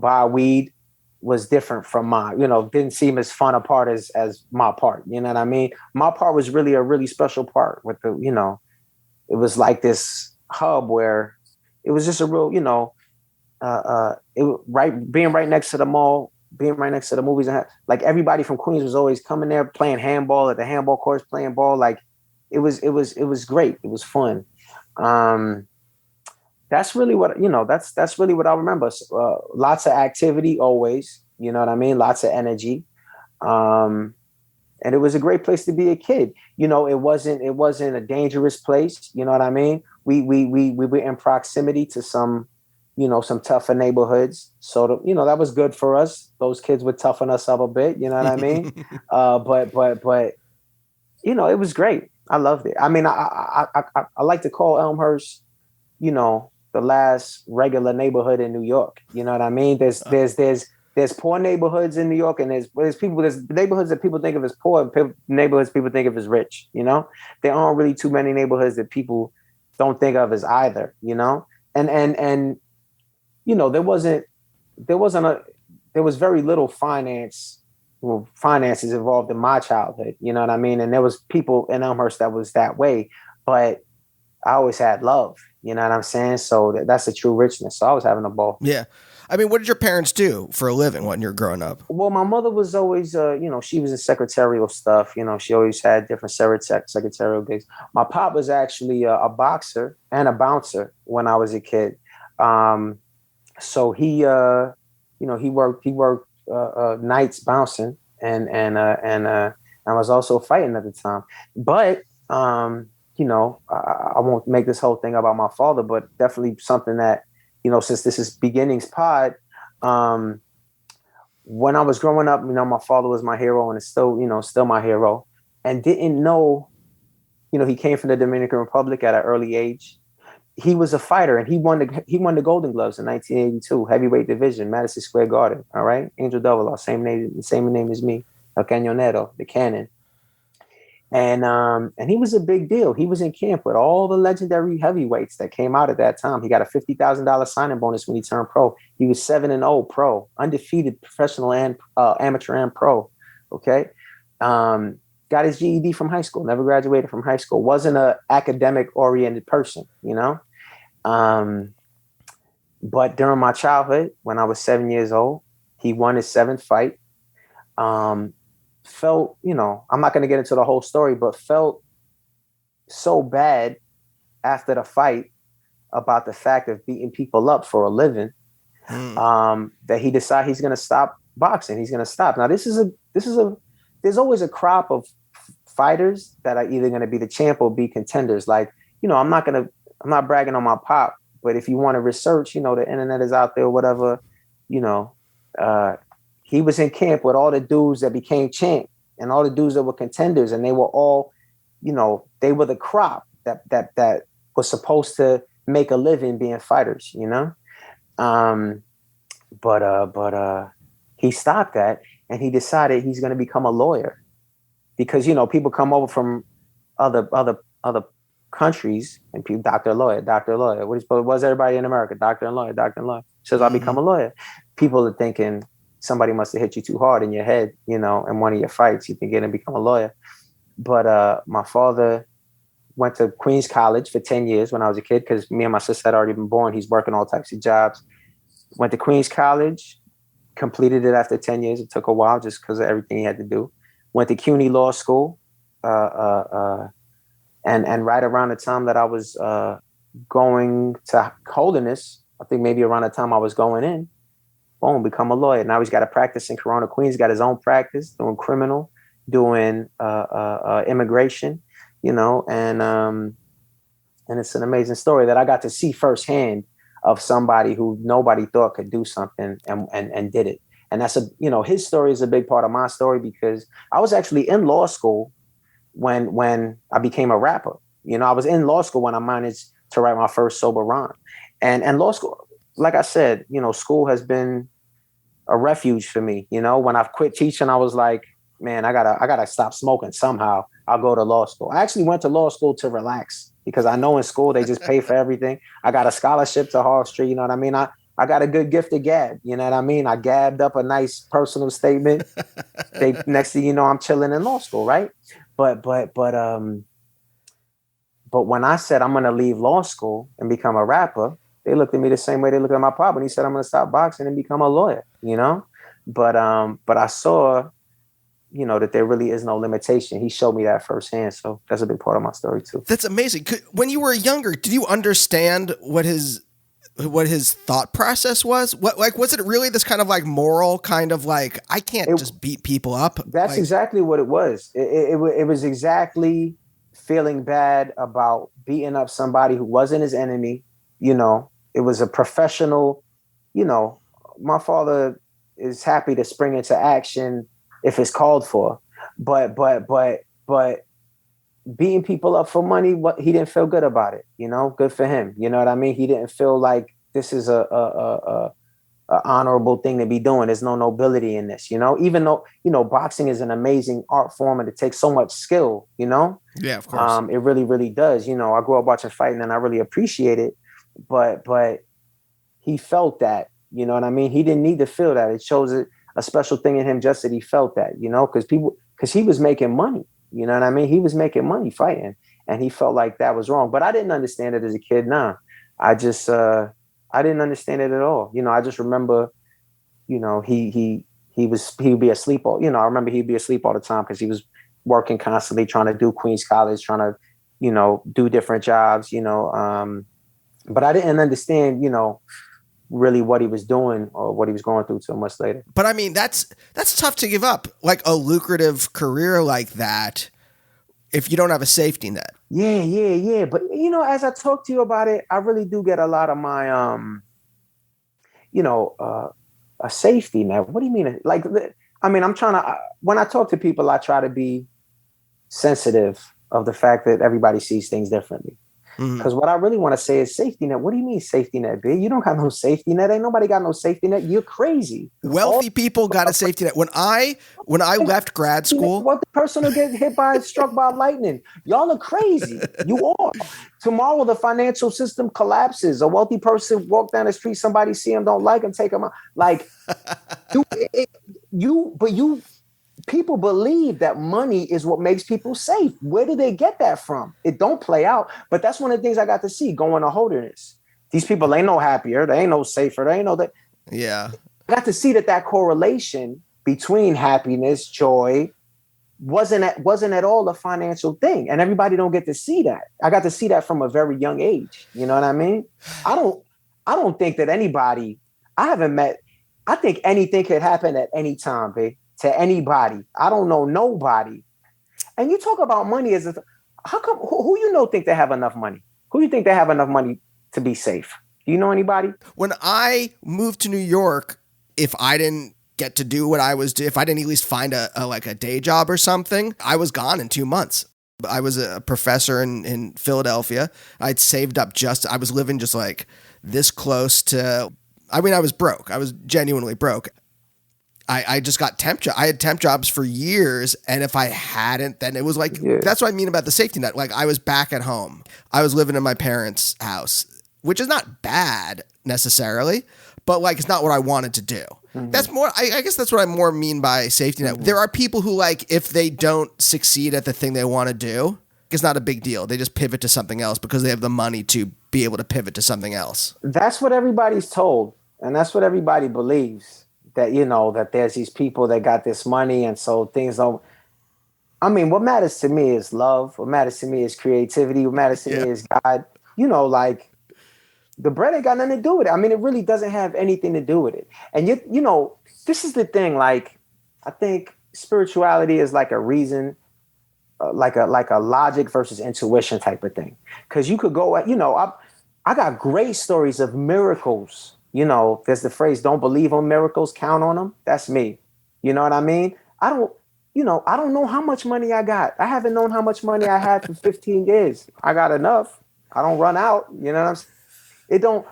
[SPEAKER 2] buy weed was different from mine, didn't seem as fun a part as my part. You know what I mean? My part was really a really special part with it was like this hub where it was just a real, being right next to the mall, being right next to the movies. And like, everybody from Queens was always coming there playing handball at the handball courts, playing ball. Like, it was great. It was fun. That's really what, that's really what I remember. Lots of activity always, you know what I mean? Lots of energy. And it was a great place to be a kid. It wasn't a dangerous place. You know what I mean? We were in proximity to some tougher neighborhoods. So, that was good for us. Those kids would toughen us up a bit. You know what I mean? But it was great. I loved it. I mean, I like to call Elmhurst, the last regular neighborhood in New York. You know what I mean? There's poor neighborhoods in New York, and there's neighborhoods that people think of as poor, and neighborhoods people think of as rich. There aren't really too many neighborhoods that people don't think of as either. And there was very little finances involved in my childhood. You know what I mean? And there was people in Elmhurst that was that way, but I always had love. You know what I'm saying? So that's a true richness. So I was having a ball.
[SPEAKER 3] Yeah. I mean, what did your parents do for a living when you were growing up?
[SPEAKER 2] Well, my mother was always, she was in secretarial stuff. She always had different secretarial gigs. My pop was actually a boxer and a bouncer when I was a kid. So he worked nights bouncing and I was also fighting at the time. But I won't make this whole thing about my father, but definitely something that, since this is Beginnings Pod, when I was growing up, my father was my hero and it's still my hero, and didn't know, he came from the Dominican Republic at an early age. He was a fighter and he won the Golden Gloves in 1982, heavyweight division, Madison Square Garden. All right. Angel Double, same name as me, El Cañonero, the Cannon. And he was a big deal. He was in camp with all the legendary heavyweights that came out at that time. He got a $50,000 signing bonus when he turned pro. He was 7-0 pro, undefeated professional and amateur and pro. Okay. Got his GED from high school, never graduated from high school, wasn't an academic oriented person, but during my childhood, when I was 7 years old, he won his 7th fight. Felt, I'm not going to get into the whole story, but felt so bad after the fight about the fact of beating people up for a living, that he decided he's going to stop boxing. He's going to stop. Now, there's always a crop of fighters that are either going to be the champ or be contenders. Like, I'm not bragging on my pop, but if you want to research, the internet is out there, whatever, he was in camp with all the dudes that became champ and all the dudes that were contenders. And they were all, they were the crop that was supposed to make a living being fighters, But he stopped that and he decided he's going to become a lawyer because, people come over from other countries and people, doctor, lawyer. What is everybody in America? Doctor and lawyer. Says, I'll become a lawyer. People are thinking, somebody must have hit you too hard in your head, in one of your fights. You think you're going to become a lawyer. But my father went to Queens College for 10 years when I was a kid because me and my sister had already been born. He's working all types of jobs. Went to Queens College, completed it after 10 years. It took a while just because of everything he had to do. Went to CUNY Law School. And right around the time that I was going to Holderness, I think maybe around the time I was going in, boom, become a lawyer. Now he's got a practice in Corona, Queens. He's got his own practice, doing criminal, doing immigration, and it's an amazing story that I got to see firsthand of somebody who nobody thought could do something and did it. And that's his story is a big part of my story because I was actually in law school when I became a rapper. I was in law school when I managed to write my first sober rhyme. And law school, like I said, school has been a refuge for me. When I've quit teaching, I was like, man, I gotta stop smoking somehow. I'll go to law school. I actually went to law school to relax because I know in school they just pay for everything. I got a scholarship to Hall Street. You know what I mean? I got a good gift to gab. You know what I mean? I gabbed up a nice personal statement. Next thing you know, I'm chilling in law school, right? But when I said I'm gonna leave law school and become a rapper, they looked at me the same way they looked at my pop when he said I'm gonna stop boxing and become a lawyer, But I saw, that there really is no limitation. He showed me that firsthand, so that's a big part of my story too.
[SPEAKER 3] That's amazing. When you were younger, did you understand what his thought process was? Was it really this kind of like moral kind of like I can't just beat people up?
[SPEAKER 2] That's exactly what it was. It was exactly feeling bad about beating up somebody who wasn't his enemy. It was a professional, my father is happy to spring into action if it's called for, but beating people up for money, he didn't feel good about it, good for him. You know what I mean? He didn't feel like this is a honorable thing to be doing. There's no nobility in this, even though, boxing is an amazing art form and it takes so much skill,
[SPEAKER 3] Yeah, of course.
[SPEAKER 2] It really, really does. I grew up watching fighting and I really appreciate it. But he felt that, you know what I mean? He didn't need to feel that. It shows a special thing in him just that he felt that, because he was making money, you know what I mean? He was making money fighting and he felt like that was wrong. But I didn't understand it as a kid. Nah, I just, I didn't understand it at all. You know, I just remember, you know, he would be asleep all, you know, I remember he'd be asleep all the time because he was working constantly, trying to do Queens College, trying to, you know, do different jobs, you know. But I didn't understand, you know, really what he was doing or what he was going through till much later.
[SPEAKER 3] But I mean, that's tough to give up, like a lucrative career like that, if you don't have a safety net.
[SPEAKER 2] Yeah. But you know, as I talk to you about it, I really do get a lot of my, you know, a safety net. What do you mean? Like, I mean, I'm trying to, when I talk to people, I try to be sensitive of the fact that everybody sees things differently. Because what I really want to say is safety net. What do you mean safety net, B? You don't have no safety net. Ain't nobody got no safety net. You're crazy.
[SPEAKER 3] Wealthy people got a safety net. When I left grad school,
[SPEAKER 2] what the person will get struck by lightning? Y'all are crazy. You are. Tomorrow the financial system collapses. A wealthy person walk down the street, somebody see him, don't like him, take him out. Like you. People believe that money is what makes people safe. Where do they get that from? It don't play out. But that's one of the things I got to see going to Holderness. These people ain't no happier. They ain't no safer. They ain't no that.
[SPEAKER 3] Yeah.
[SPEAKER 2] I got to see that correlation between happiness, joy, wasn't at all a financial thing. And everybody don't get to see that. I got to see that from a very young age. You know what I mean? I don't think that anybody, I haven't met, I think anything could happen at any time, babe. To anybody. I don't know nobody. And you talk about money as how come who you know think they have enough money? Who you think they have enough money to be safe? Do you know anybody?
[SPEAKER 3] When I moved to New York, if I didn't get to do what I was doing, if I didn't at least find a day job or something, I was gone in 2 months. I was a professor in Philadelphia. I'd saved up I was living just like this close to, I mean, I was broke. I was genuinely broke. I just got I had temp jobs for years. And if I hadn't, then it was like, That's what I mean about the safety net. Like I was back at home. I was living in my parents' house, which is not bad necessarily, but like, it's not what I wanted to do. Mm-hmm. That's more, I guess that's what I more mean by safety net. Mm-hmm. There are people who like, if they don't succeed at the thing they want to do, it's not a big deal. They just pivot to something else because they have the money to be able to pivot to something else.
[SPEAKER 2] That's what everybody's told. And that's what everybody believes. That, you know, that there's these people that got this money and so things don't. I mean, what matters to me is love. What matters to me is creativity. What matters to me is God. You know, like the bread ain't got nothing to do with it. I mean, it really doesn't have anything to do with it. And you know, this is the thing. Like, I think spirituality is like a reason, like a logic versus intuition type of thing. Because you could go, you know, I got great stories of miracles. You know, there's the phrase, don't believe on miracles, count on them. That's me. You know what I mean? I don't know how much money I got. I haven't known how much money I had for 15 years. I got enough. I don't run out. You know what I'm saying?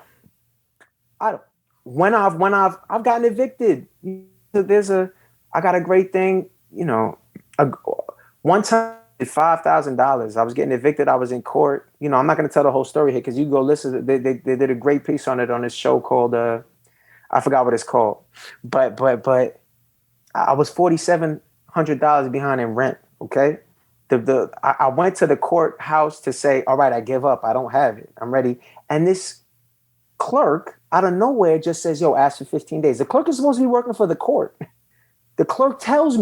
[SPEAKER 2] When I've gotten evicted, I got a great thing, you know, one time, $5,000. I was getting evicted. I was in court. You know, I'm not going to tell the whole story here because you go listen. They did a great piece on it on this show called I forgot what it's called, but I was $4,700 behind in rent. Okay, I went to the courthouse to say, all right, I give up. I don't have it. I'm ready. And this clerk out of nowhere just says, yo, ask for 15 days. The clerk is supposed to be working for the court. The clerk talks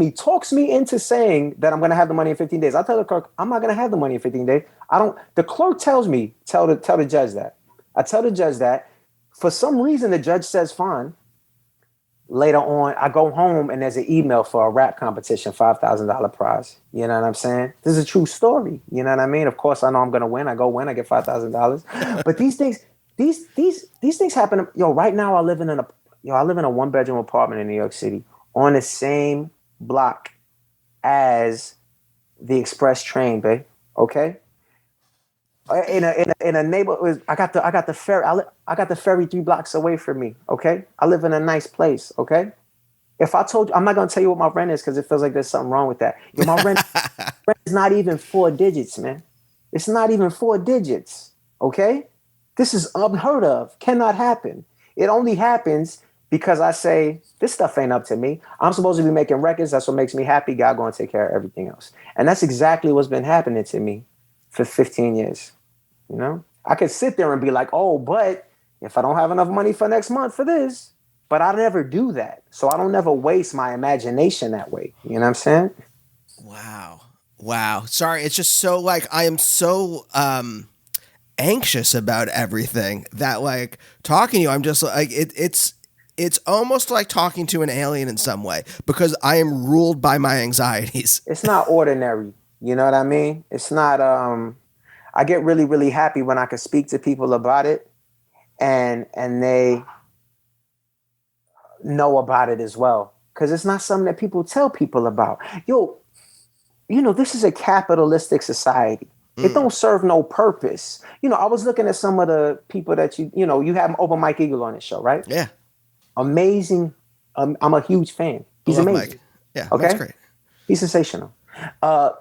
[SPEAKER 2] me into saying that I'm going to have the money in 15 days. I tell the clerk, I'm not going to have the money in 15 days. The clerk tells me, tell the judge that. I tell the judge that. For some reason, the judge says, fine. Later on, I go home and there's an email for a rap competition, $5,000 prize. You know what I'm saying? This is a true story. You know what I mean? Of course, I know I'm going to win. I go win. I get $5,000. But these things happen. Yo, right now I live in a 1-bedroom apartment in New York City, on the same block as the express train, babe. Okay, in a neighborhood. I got the ferry. I got the ferry 3 blocks away from me. Okay, I live in a nice place. Okay, if I told you, I'm not gonna tell you what my rent is because it feels like there's something wrong with that. Yo, my rent is not even 4 digits, man. It's not even 4 digits. Okay, this is unheard of. Cannot happen. It only happens because I say, this stuff ain't up to me. I'm supposed to be making records. That's what makes me happy. God going to take care of everything else. And that's exactly what's been happening to me for 15 years. You know, I could sit there and be like, oh, but if I don't have enough money for next month for this, but I never do that. So I don't never waste my imagination that way. You know what I'm saying?
[SPEAKER 3] Wow. Sorry. It's just so like, I am so, anxious about everything that like talking to you, I'm just like, it's almost like talking to an alien in some way because I am ruled by my anxieties.
[SPEAKER 2] It's not ordinary. You know what I mean? It's not, I get really, really happy when I can speak to people about it and they know about it as well. Cause it's not something that people tell people about. Yo, this is a capitalistic society. It don't serve no purpose. I was looking at some of the people that you have Open Mike Eagle on this show, right?
[SPEAKER 3] Yeah.
[SPEAKER 2] Amazing. I'm a huge fan. He's amazing.
[SPEAKER 3] Mike. Yeah,
[SPEAKER 2] okay?
[SPEAKER 3] That's great.
[SPEAKER 2] He's sensational.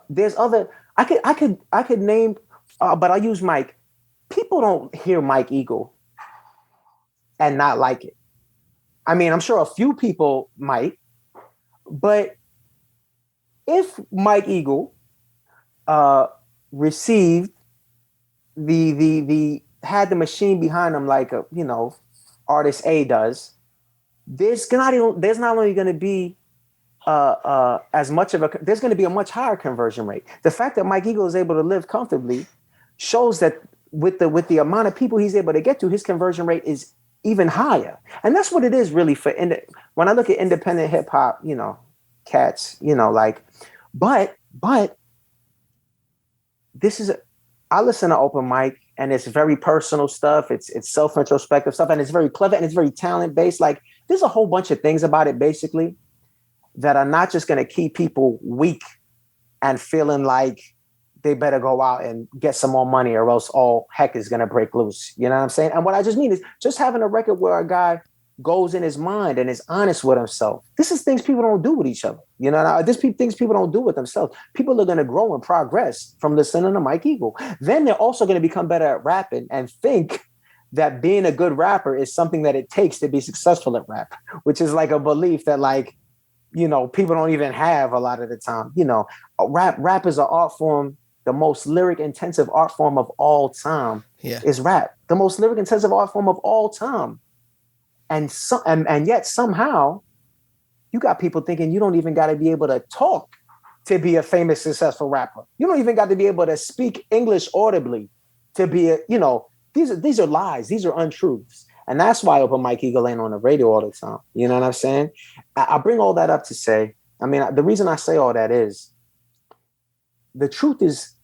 [SPEAKER 2] There's other. I could name, but I'll use Mike. People don't hear Mike Eagle and not like it. I mean, I'm sure a few people might, but if Mike Eagle received the had the machine behind him like artist A does, there's not only going to be as much of there's going to be a much higher conversion rate. The fact that Mike Eagle is able to live comfortably shows that with the amount of people he's able to get to, his conversion rate is even higher. And that's what it is really for when I look at independent hip hop, cats, but this is I listen to Open Mic and it's very personal stuff. It's self-introspective stuff, and it's very clever and it's very talent based. Like there's a whole bunch of things about it basically that are not just going to keep people weak and feeling like they better go out and get some more money or else all heck is going to break loose. You know what I'm saying? And what I just mean is just having a record where a guy goes in his mind and is honest with himself. This is things people don't do with each other. Things people don't do with themselves. People are going to grow and progress from listening to Mike Eagle. Then they're also going to become better at rapping and think that being a good rapper is something that it takes to be successful at rap, which is like a belief that people don't even have a lot of the time. Rap is an art form. The most lyric intensive art form of all time is rap. The most lyric intensive art form of all time. And yet somehow you got people thinking you don't even got to be able to talk to be a famous, successful rapper. You don't even got to be able to speak English audibly to be these are lies. These are untruths. And that's why Open Mike Eagle ain't on the radio all the time. You know what I'm saying? I bring all that up to say, the reason I say all that is the truth is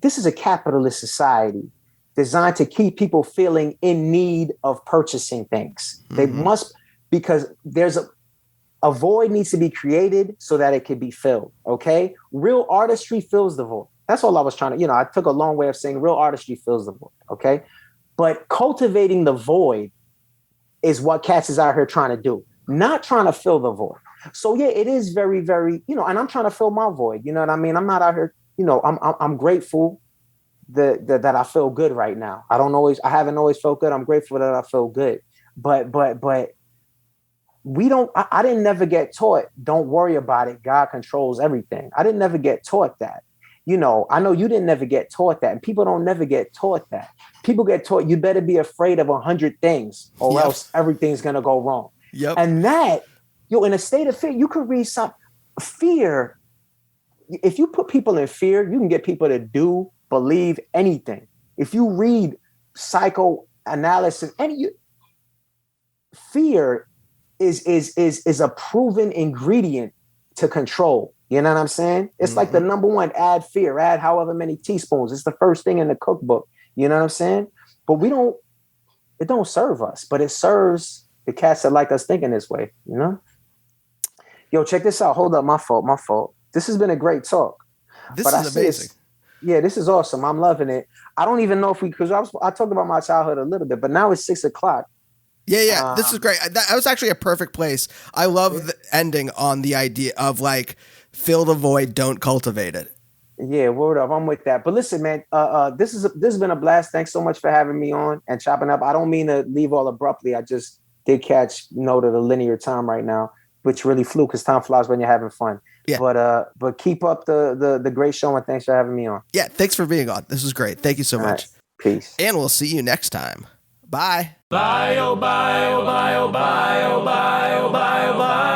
[SPEAKER 2] this is a capitalist society designed to keep people feeling in need of purchasing things. Mm-hmm. They must, because there's a void needs to be created so that it can be filled. Okay. Real artistry fills the void. That's all I was trying to, I took a long way of saying real artistry fills the void. Okay. But cultivating the void is what cats is out here trying to do, not trying to fill the void. So yeah, it is very, very, and I'm trying to fill my void. You know what I mean? I'm not out here, I'm grateful that I feel good right now. I haven't always felt good. I'm grateful that I feel good. But I didn't never get taught, don't worry about it. God controls everything. I didn't never get taught that. I know you didn't never get taught that. And people don't never get taught that. People get taught you better be afraid of 100 things or else everything's going to go wrong.
[SPEAKER 3] Yep.
[SPEAKER 2] And that, in a state of fear, you could read some fear. If you put people in fear, you can get people to believe anything. If you read psychoanalysis, fear is a proven ingredient to control. You know what I'm saying? It's like the number one, add fear, add however many teaspoons. It's the first thing in the cookbook. You know what I'm saying? But it don't serve us, but it serves the cats that like us thinking this way, Yo, check this out. Hold up. My fault. This has been a great talk.
[SPEAKER 3] This is amazing.
[SPEAKER 2] Yeah, this is awesome. I'm loving it. I don't even know because I talked about my childhood a little bit, but now it's 6:00.
[SPEAKER 3] Yeah. This is great. That was actually a perfect place. I love the ending on the idea of fill the void, don't cultivate it.
[SPEAKER 2] Yeah, word up. I'm with that. But listen, man, this has been a blast. Thanks so much for having me on and chopping up. I don't mean to leave all abruptly. I just did catch note of the linear time right now, which really flew because time flies when you're having fun. Yeah. But keep up the great show, and thanks for having me on.
[SPEAKER 3] Yeah, thanks for being on. This was great. Thank you so much.
[SPEAKER 2] Right. Peace.
[SPEAKER 3] And we'll see you next time. Bye.
[SPEAKER 4] Bye, oh, bye, oh, bye, oh, bye, oh, bye, oh, bye, oh, bye.